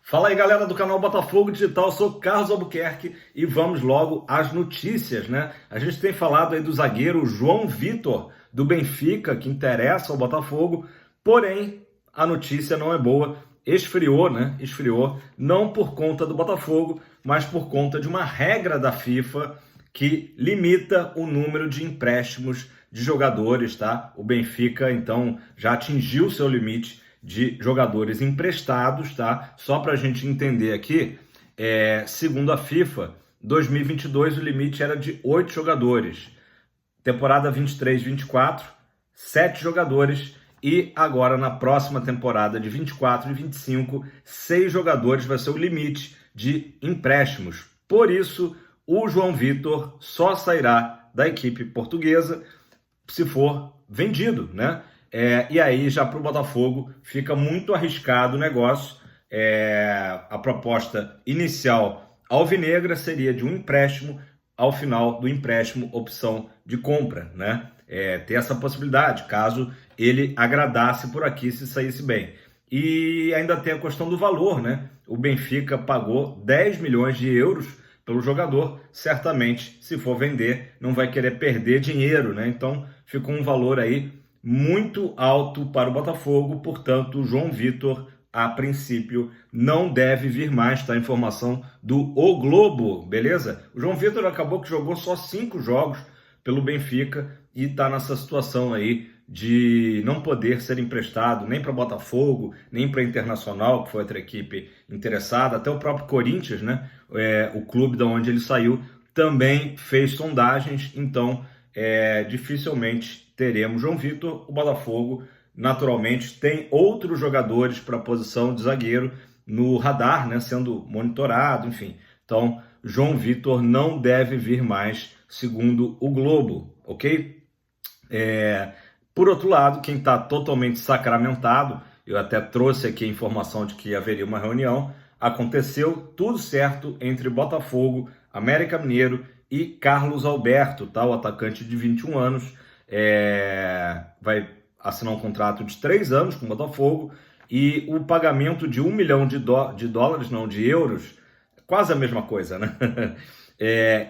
Fala aí, galera do canal Botafogo Digital, eu sou Carlos Albuquerque e vamos logo às notícias, né? A gente tem falado aí do zagueiro João Vitor, do Benfica, que interessa ao Botafogo, porém a notícia não é boa, esfriou, né? Esfriou, não por conta do Botafogo, mas por conta de uma regra da FIFA que limita o número de empréstimos de jogadores, tá? O Benfica, então, já atingiu seu limite de jogadores emprestados, tá? Só para a gente entender aqui, segundo a FIFA, 2022 o limite era de 8 jogadores. Temporada 23-24, 7 jogadores. E agora na próxima temporada de 24 e 25, 6 jogadores vai ser o limite de empréstimos. Por isso, o João Vitor só sairá da equipe portuguesa se for vendido, né? E aí, já para o Botafogo, fica muito arriscado o negócio. A proposta inicial alvinegra seria de um empréstimo, ao final do empréstimo, opção de compra, né? Ter essa possibilidade, caso ele agradasse por aqui, se saísse bem. E ainda tem a questão do valor, né? O Benfica pagou 10 milhões de euros pelo jogador, certamente, se for vender, não vai querer perder dinheiro, né? Então, ficou um valor aí muito alto para o Botafogo, portanto, o João Vitor, a princípio, não deve vir mais, tá? Informação do O Globo, beleza? O João Vitor acabou que jogou só 5 jogos pelo Benfica e tá nessa situação aí de não poder ser emprestado nem para Botafogo, nem para Internacional, que foi outra equipe interessada, até o próprio Corinthians, né? O clube da onde ele saiu, também fez sondagens, então dificilmente teremos João Vitor. O Botafogo, naturalmente, tem outros jogadores para a posição de zagueiro no radar, né, sendo monitorado, enfim. Então, João Vitor não deve vir mais, segundo o Globo, ok? Por outro lado, quem está totalmente sacramentado, eu até trouxe aqui a informação de que haveria uma reunião, aconteceu tudo certo entre Botafogo, América Mineiro e Carlos Alberto, tá? O atacante de 21 anos, vai assinar um contrato de 3 anos com o Botafogo e o pagamento de 1 milhão de dólares, não, de euros, quase a mesma coisa, né?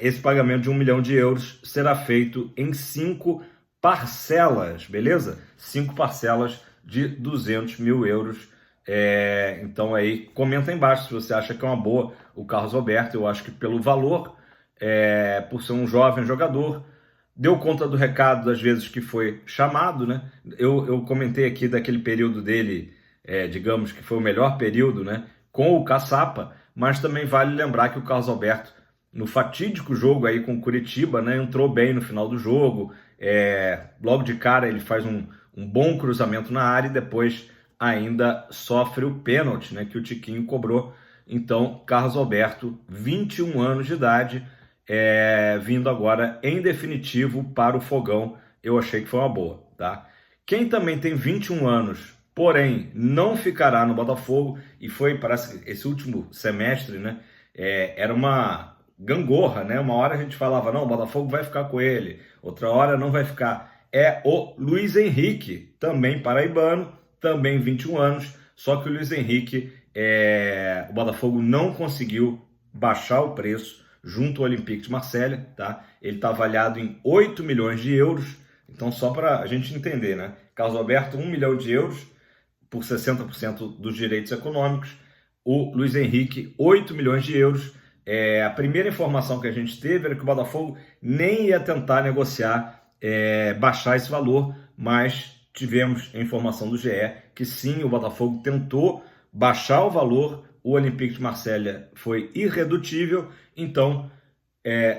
Esse pagamento de 1 milhão de euros será feito em 5 parcelas, beleza? 5 parcelas de 200 mil euros. Então aí, comenta aí embaixo se você acha que é uma boa o Carlos Alberto. Eu acho que pelo valor, por ser um jovem jogador, deu conta do recado das vezes que foi chamado, né? Eu comentei aqui daquele período dele, digamos que foi o melhor período, né? Com o Caçapa, mas também vale lembrar que o Carlos Alberto, no fatídico jogo aí com o Curitiba, né, entrou bem no final do jogo. Logo de cara ele faz um bom cruzamento na área e depois ainda sofre o pênalti, né, que o Tiquinho cobrou. Então, Carlos Alberto, 21 anos de idade, vindo agora em definitivo para o Fogão, eu achei que foi uma boa, tá? Quem também tem 21 anos, porém não ficará no Botafogo, e foi, parece que esse último semestre, né, era uma gangorra, né? Uma hora a gente falava, não, o Botafogo vai ficar com ele, outra hora não vai ficar. É o Luiz Henrique, também paraibano, também 21 anos, só que o Luiz Henrique, o Botafogo não conseguiu baixar o preço junto ao Olympique de Marselha, tá? Ele está avaliado em 8 milhões de euros, então só para a gente entender, né? Carlos Alberto, 1 milhão de euros por 60% dos direitos econômicos, o Luiz Henrique, 8 milhões de euros. A primeira informação que a gente teve era que o Botafogo nem ia tentar negociar, baixar esse valor, mas tivemos a informação do GE que sim, o Botafogo tentou baixar o valor, o Olympique de Marselha foi irredutível, então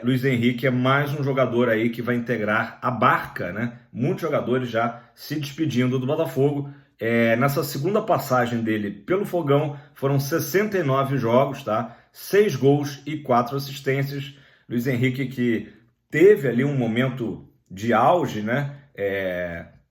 Luiz Henrique é mais um jogador aí que vai integrar a barca, né? Muitos jogadores já se despedindo do Botafogo. Nessa segunda passagem dele pelo Fogão, foram 69 jogos, tá? 6 gols e 4 assistências. Luiz Henrique, que teve ali um momento de auge, né?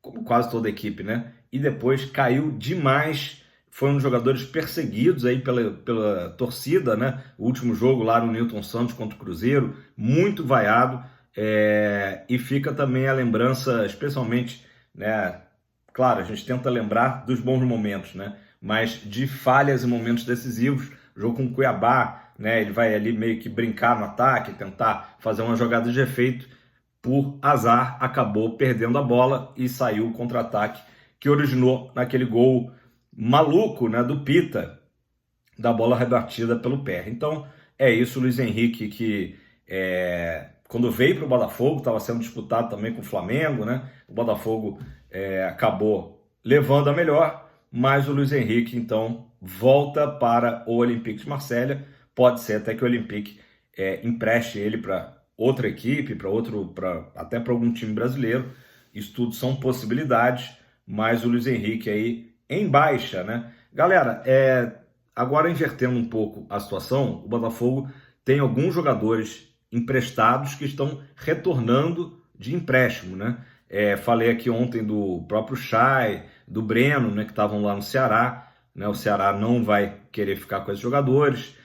Como quase toda a equipe, né? E depois caiu demais. Foi um dos jogadores perseguidos aí pela torcida, né? O último jogo lá no Newton Santos contra o Cruzeiro, muito vaiado. E fica também a lembrança, especialmente, né? Claro, a gente tenta lembrar dos bons momentos, né? mas de falhas em momentos decisivos. O jogo com o Cuiabá, né, ele vai ali meio que brincar no ataque, tentar fazer uma jogada de efeito. Por azar, acabou perdendo a bola e saiu o contra-ataque que originou naquele gol maluco, né, do Pita, da bola rebatida pelo pé. Então, é isso, o Luiz Henrique, que quando veio para o Botafogo, estava sendo disputado também com o Flamengo, né? O Botafogo acabou levando a melhor, mas o Luiz Henrique, então, volta para o Olympique de Marselha. Pode ser até que o Olympique empreste ele para outra equipe, até para algum time brasileiro. Isso tudo são possibilidades, mas o Luiz Henrique aí em baixa, né? Galera, agora invertendo um pouco a situação, o Botafogo tem alguns jogadores emprestados que estão retornando de empréstimo, né? Falei aqui ontem do próprio Chay, do Breno, né, que estavam lá no Ceará, né? O Ceará não vai querer ficar com esses jogadores.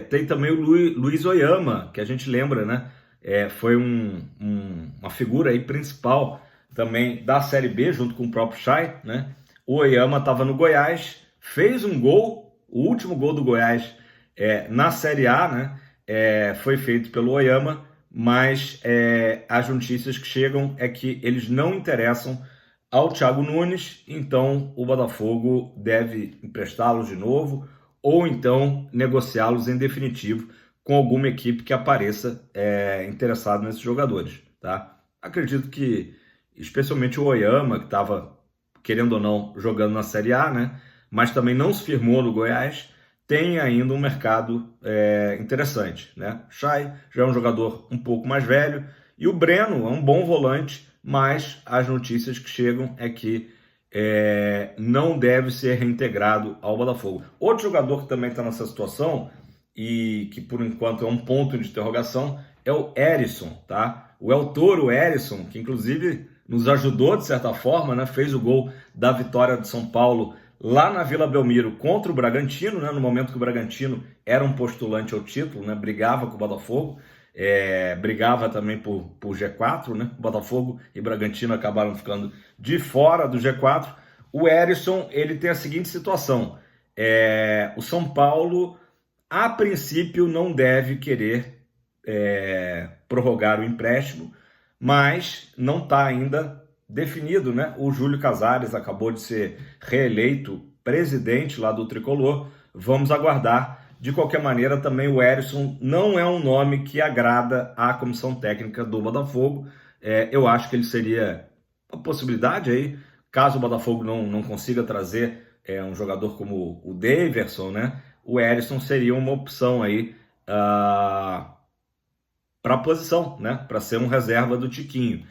Tem também o Luiz Oyama, que a gente lembra, né? Foi uma figura aí principal também da Série B, junto com o próprio Chay, né? O Oyama estava no Goiás, fez um gol, o último gol do Goiás na Série A, né? Foi feito pelo Oyama, mas as notícias que chegam é que eles não interessam ao Thiago Nunes, então o Botafogo deve emprestá-los de novo ou então negociá-los em definitivo com alguma equipe que apareça interessado nesses jogadores, tá? Acredito que, especialmente o Oyama, que estava, querendo ou não, jogando na Série A, né? Mas também não se firmou no Goiás, tem ainda um mercado interessante, né? Chay já é um jogador um pouco mais velho e o Breno é um bom volante, mas as notícias que chegam é que não deve ser reintegrado ao Botafogo. Outro jogador que também está nessa situação e que por enquanto é um ponto de interrogação é o Herisson, tá? O El Toro Herisson, que inclusive nos ajudou de certa forma, né? Fez o gol da vitória de São Paulo lá na Vila Belmiro contra o Bragantino, né? No momento que o Bragantino era um postulante ao título, né? Brigava com o Botafogo, brigava também por G4, né? Botafogo e Bragantino acabaram ficando de fora do G4. O Herisson, ele tem a seguinte situação: o São Paulo, a princípio, não deve querer prorrogar o empréstimo, mas não está ainda definido, né? O Júlio Casares acabou de ser reeleito presidente lá do Tricolor. Vamos aguardar. De qualquer maneira, também o Herisson não é um nome que agrada à comissão técnica do Botafogo. Eu acho que ele seria uma possibilidade aí, caso o Botafogo não consiga trazer um jogador como o Daverson, né? O Herisson seria uma opção aí para a posição, né? Para ser um reserva do Tiquinho.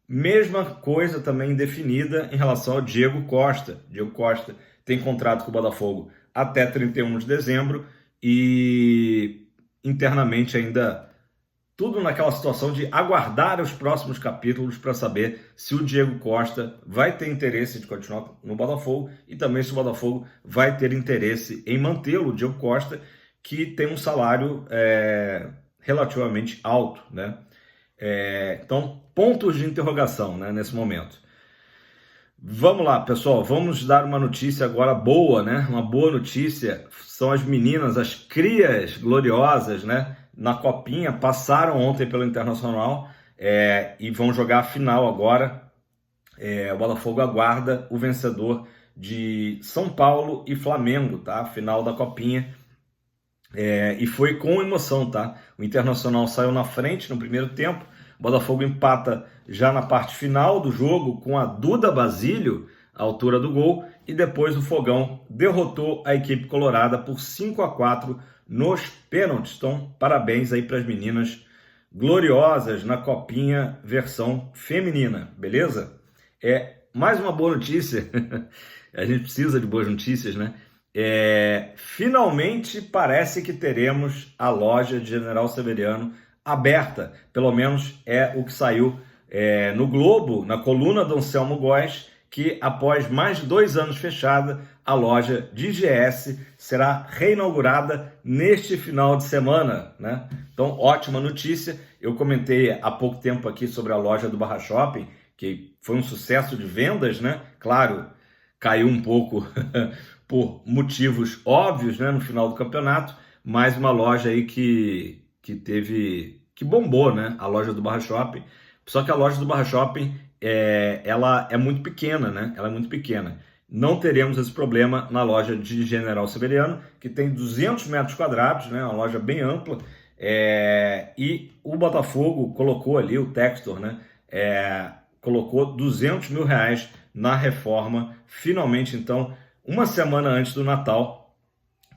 Mesma coisa também definida em relação ao Diego Costa. Diego Costa tem contrato com o Botafogo até 31 de dezembro e internamente ainda tudo naquela situação de aguardar os próximos capítulos para saber se o Diego Costa vai ter interesse de continuar no Botafogo e também se o Botafogo vai ter interesse em mantê-lo, o Diego Costa, que tem um salário relativamente alto, né? Então, pontos de interrogação, né, nesse momento. Vamos lá, pessoal, vamos dar uma notícia agora boa, né? Uma boa notícia são as meninas, as crias gloriosas, né? Na Copinha, passaram ontem pelo Internacional e vão jogar a final agora. O Botafogo aguarda o vencedor de São Paulo e Flamengo, tá? Final da Copinha. E foi com emoção, tá? O Internacional saiu na frente no primeiro tempo. O Botafogo empata já na parte final do jogo com a Duda Basílio, à altura do gol, e depois o Fogão derrotou a equipe colorada por 5-4 nos pênaltis. Então, parabéns aí para as meninas gloriosas na Copinha versão feminina, beleza? Mais uma boa notícia, a gente precisa de boas notícias, né? Finalmente parece que teremos a loja de General Severiano aberta, pelo menos é o que saiu no Globo, na coluna do Anselmo Góes, que após mais de 2 anos fechada, a loja de GS será reinaugurada neste final de semana, né? Então, ótima notícia. Eu comentei há pouco tempo aqui sobre a loja do Barra Shopping, que foi um sucesso de vendas, né? Claro, caiu um pouco por motivos óbvios, né, no final do campeonato, mas uma loja aí que bombou, né, a loja do Barra Shopping. Só que a loja do Barra Shopping, ela é muito pequena, né, ela é muito pequena. Não teremos esse problema na loja de General Severiano, que tem 200 metros quadrados, né, uma loja bem ampla, e o Botafogo colocou ali, o Textor, né, colocou 200 mil reais na reforma, finalmente, então, uma semana antes do Natal,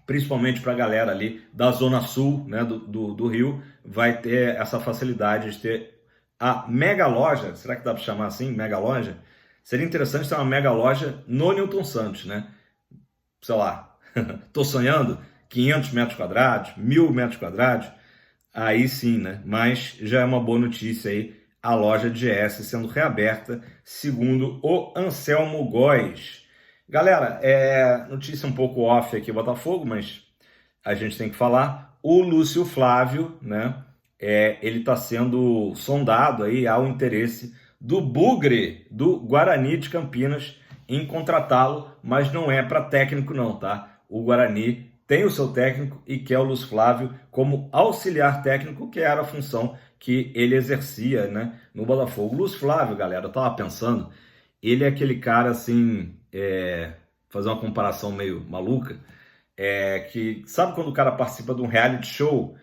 principalmente para a galera ali da Zona Sul, né, do Rio, vai ter essa facilidade de ter a mega loja. Será que dá para chamar assim, mega loja? Seria interessante ter uma mega loja no Newton Santos, né? Sei lá, tô sonhando, 500 metros quadrados, 1.000 metros quadrados, aí sim, né? Mas já é uma boa notícia aí, a loja de GS sendo reaberta, segundo o Anselmo Góes. Galera, notícia um pouco off aqui, Botafogo, mas a gente tem que falar. O Lúcio Flávio, né? Ele está sendo sondado aí ao interesse do Bugre, do Guarani de Campinas, em contratá-lo, mas não é para técnico não, tá? O Guarani tem o seu técnico e quer o Lúcio Flávio como auxiliar técnico, que era a função que ele exercia, né, no Botafogo. O Lúcio Flávio, galera, eu tava pensando, ele é aquele cara assim, fazer uma comparação meio maluca, que sabe quando o cara participa de um reality show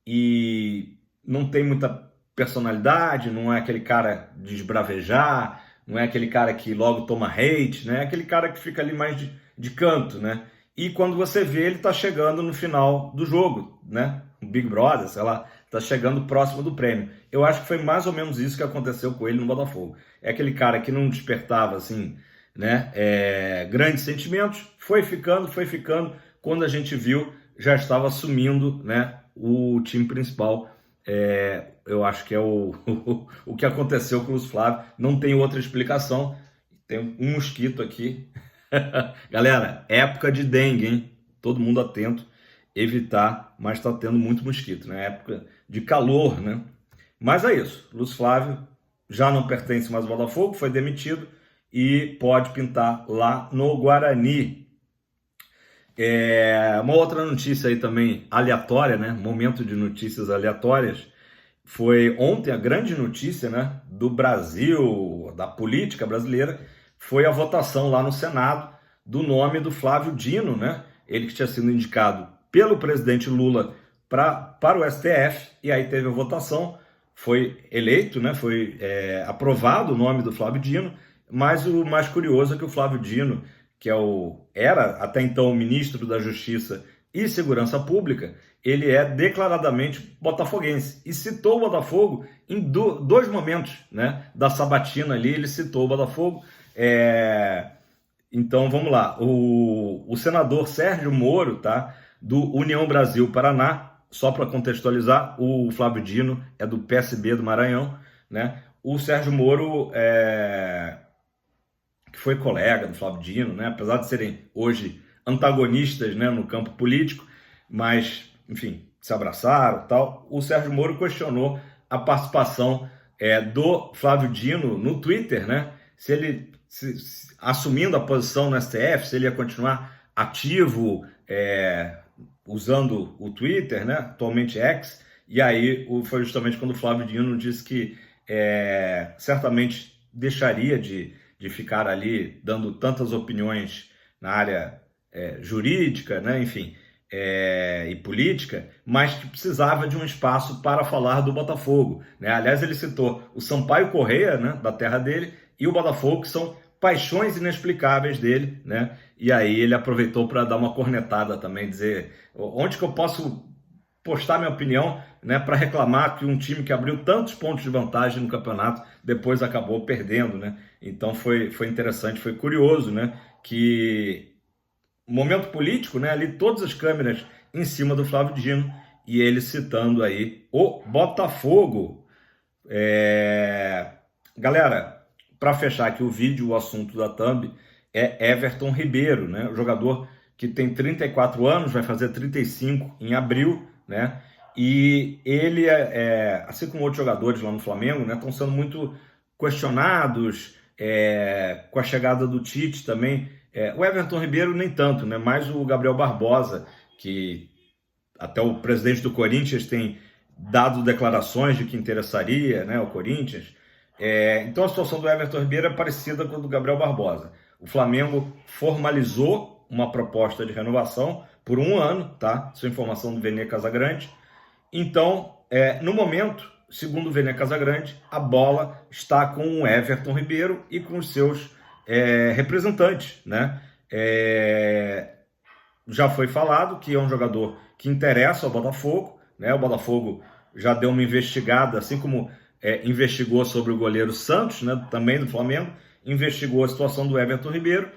e não tem muita personalidade, não é aquele cara de esbravejar, não é aquele cara que logo toma hate, né? É aquele cara que fica ali mais de canto, né? E quando você vê, ele tá chegando no final do jogo, né? O Big Brother, sei lá, tá chegando próximo do prêmio. Eu acho que foi mais ou menos isso que aconteceu com ele no Botafogo. É aquele cara que não despertava, assim, né? Grandes sentimentos, foi ficando, quando a gente viu, já estava assumindo, né, o time principal. Eu acho que é o que aconteceu com o Lúcio Flávio. Não tem outra explicação. Tem um mosquito aqui. Galera, época de dengue, hein? Todo mundo atento, evitar, mas está tendo muito mosquito, né? Época de calor, né? Mas é isso. Lúcio Flávio já não pertence mais ao Botafogo, foi demitido e pode pintar lá no Guarani. Uma outra notícia aí também aleatória, né? Momento de notícias aleatórias. Foi ontem a grande notícia, né, do Brasil, da política brasileira, foi a votação lá no Senado do nome do Flávio Dino, né? Ele que tinha sido indicado pelo presidente Lula para o STF, e aí teve a votação, foi eleito, né? Foi aprovado o nome do Flávio Dino, mas o mais curioso é que o Flávio Dino, que era até então o ministro da Justiça e Segurança Pública, ele é declaradamente botafoguense e citou o Botafogo em dois momentos, né, da sabatina ali, ele citou o Botafogo. Então vamos lá, o senador Sérgio Moro, tá, do União Brasil Paraná, só para contextualizar, o Flávio Dino é do PSB do Maranhão, né? O Sérgio Moro que foi colega do Flávio Dino, né? Apesar de serem hoje antagonistas, né, no campo político, mas, enfim, se abraçaram e tal. O Sérgio Moro questionou a participação do Flávio Dino no Twitter, né? Se ele, assumindo a posição no STF, se ele ia continuar ativo usando o Twitter, né? Atualmente X. E aí foi justamente quando o Flávio Dino disse que certamente deixaria de ficar ali dando tantas opiniões na área jurídica, né, enfim, e política, mas que precisava de um espaço para falar do Botafogo, né? Aliás, ele citou o Sampaio Corrêa, né, da terra dele, e o Botafogo, que são paixões inexplicáveis dele, né? E aí ele aproveitou para dar uma cornetada também, dizer onde que eu posso postar minha opinião, né, para reclamar que um time que abriu tantos pontos de vantagem no campeonato depois acabou perdendo, né? Então foi interessante, foi curioso, né, que momento político, né, ali todas as câmeras em cima do Flávio Dino e ele citando aí o Botafogo. Galera, para fechar aqui o vídeo, o assunto da thumb é Everton Ribeiro, né, o jogador que tem 34 anos, vai fazer 35 em abril, né? E ele, assim como outros jogadores lá no Flamengo, né, estão sendo muito questionados, com a chegada do Tite também, O Everton Ribeiro nem tanto, né? Mais o Gabriel Barbosa, que até o presidente do Corinthians tem dado declarações de que interessaria, né, ao Corinthians. Então a situação do Everton Ribeiro é parecida com a do Gabriel Barbosa. O Flamengo formalizou uma proposta de renovação por 1 ano, tá? Isso é informação do Vene Casagrande. Então, no momento, segundo o Vene Casagrande, a bola está com o Everton Ribeiro e com os seus representantes, né? Já foi falado que é um jogador que interessa ao Botafogo, né? O Botafogo já deu uma investigada, assim como investigou sobre o goleiro Santos, né? Também do Flamengo, investigou a situação do Everton Ribeiro.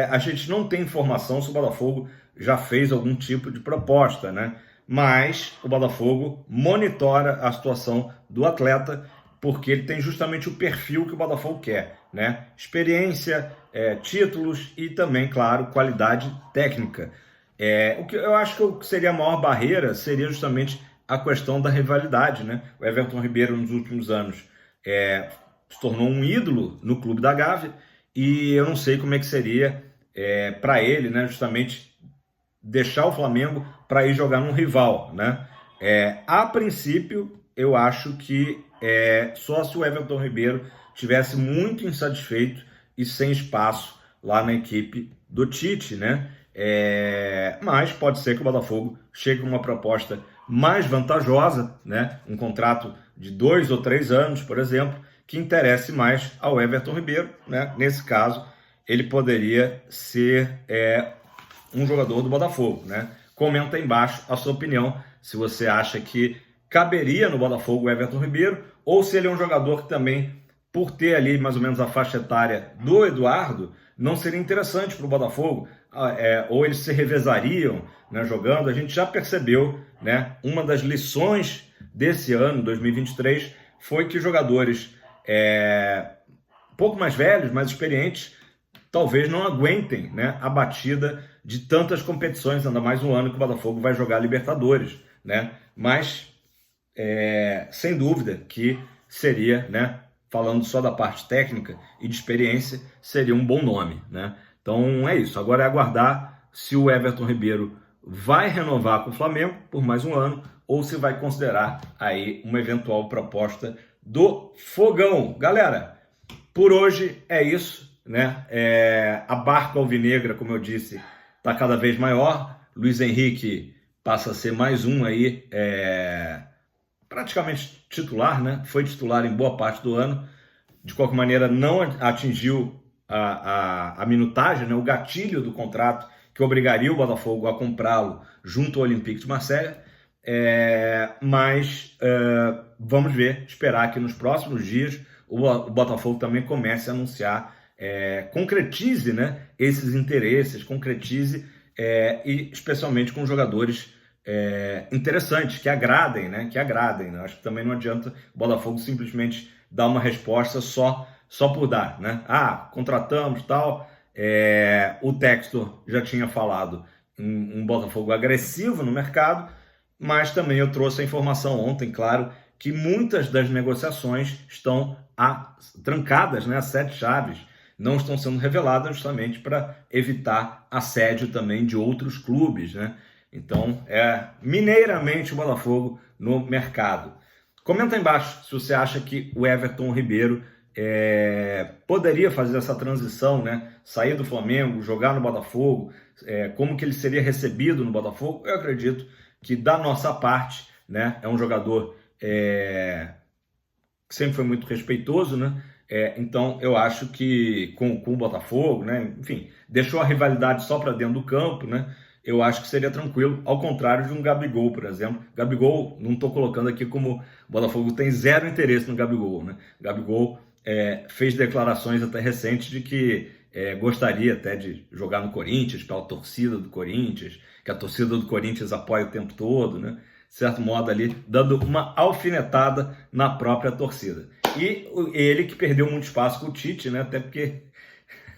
A gente não tem informação se o Botafogo já fez algum tipo de proposta, né? Mas o Botafogo monitora a situação do atleta, porque ele tem justamente o perfil que o Botafogo quer, né? Experiência, títulos e também, claro, qualidade técnica. O que eu acho que seria a maior barreira seria justamente a questão da rivalidade, né? O Everton Ribeiro, nos últimos anos, se tornou um ídolo no clube da Gávea, e eu não sei como é que seria para ele, né, justamente deixar o Flamengo para ir jogar num rival, né? A princípio, eu acho que só se o Everton Ribeiro tivesse muito insatisfeito e sem espaço lá na equipe do Tite, né? Mas pode ser que o Botafogo chegue com uma proposta mais vantajosa, né? Um contrato de 2 ou 3 anos, por exemplo, que interesse mais ao Everton Ribeiro, né? Nesse caso, ele poderia ser um jogador do Botafogo, né? Comenta aí embaixo a sua opinião, se você acha que caberia no Botafogo o Everton Ribeiro, ou se ele é um jogador que também, por ter ali mais ou menos a faixa etária do Eduardo, não seria interessante para o Botafogo, ou eles se revezariam, né, jogando. A gente já percebeu, né, uma das lições desse ano, 2023, foi que jogadores um pouco mais velhos, mais experientes, talvez não aguentem, né, a batida de tantas competições, ainda mais um ano que o Botafogo vai jogar Libertadores, né? Mas, sem dúvida que seria, né, falando só da parte técnica e de experiência, seria um bom nome, né? Então é isso, agora é aguardar se o Everton Ribeiro vai renovar com o Flamengo por mais um ano, ou se vai considerar aí uma eventual proposta do Fogão. Galera, por hoje é isso, né? A barca alvinegra, como eu disse, está cada vez maior. Luiz Henrique passa a ser mais um aí, praticamente titular, né? Foi titular em boa parte do ano. De qualquer maneira, não atingiu a minutagem, né? O gatilho do contrato que obrigaria o Botafogo a comprá-lo junto ao Olympique de Marseille. Mas vamos ver, esperar que nos próximos dias o Botafogo também comece a anunciar, concretize, né, esses interesses, concretize, e especialmente com jogadores interessantes, que agradem, né, né? Acho que também não adianta o Botafogo simplesmente dar uma resposta só por dar, né? Contratamos, tal. O Textor já tinha falado em um Botafogo agressivo no mercado, mas também eu trouxe a informação ontem, claro, que muitas das negociações estão trancadas, né, a 7 chaves, não estão sendo reveladas justamente para evitar assédio também de outros clubes, né? Então, mineiramente o Botafogo no mercado. Comenta aí embaixo se você acha que o Everton Ribeiro poderia fazer essa transição, né? Sair do Flamengo, jogar no Botafogo, como que ele seria recebido no Botafogo. Eu acredito que da nossa parte, né, é um jogador que sempre foi muito respeitoso, né? Então eu acho que com o Botafogo, né, enfim, deixou a rivalidade só para dentro do campo, né? Eu acho que seria tranquilo, ao contrário de um Gabigol, por exemplo. Gabigol, não estou colocando aqui como o Botafogo tem zero interesse no Gabigol, né? Gabigol fez declarações até recentes de que gostaria até de jogar no Corinthians, pela torcida do Corinthians, que a torcida do Corinthians apoia o tempo todo, né? De certo modo ali, dando uma alfinetada na própria torcida. E ele que perdeu muito espaço com o Tite, né? Até porque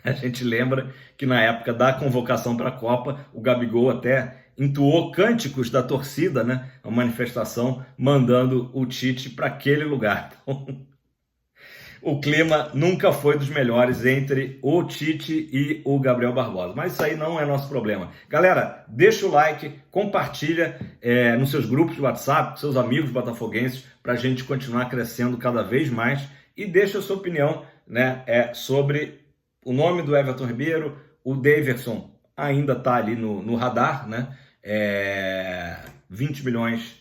a gente lembra que na época da convocação para a Copa, o Gabigol até entoou cânticos da torcida, né? Uma manifestação mandando o Tite para aquele lugar. Então, o clima nunca foi dos melhores entre o Tite e o Gabriel Barbosa. Mas isso aí não é nosso problema. Galera, deixa o like, compartilha nos seus grupos de WhatsApp, com seus amigos botafoguenses, para a gente continuar crescendo cada vez mais. E deixa a sua opinião, né, sobre o nome do Everton Ribeiro. O Daverson ainda está ali no radar, né? 20 milhões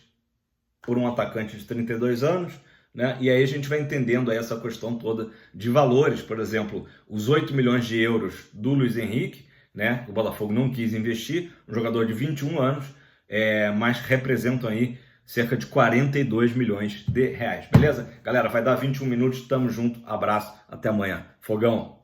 por um atacante de 32 anos, né? E aí a gente vai entendendo aí essa questão toda de valores. Por exemplo, os 8 milhões de euros do Luiz Henrique, né? O Botafogo não quis investir, um jogador de 21 anos, mas representam aí cerca de 42 milhões de reais, beleza? Galera, vai dar 21 minutos, tamo junto, abraço, até amanhã. Fogão!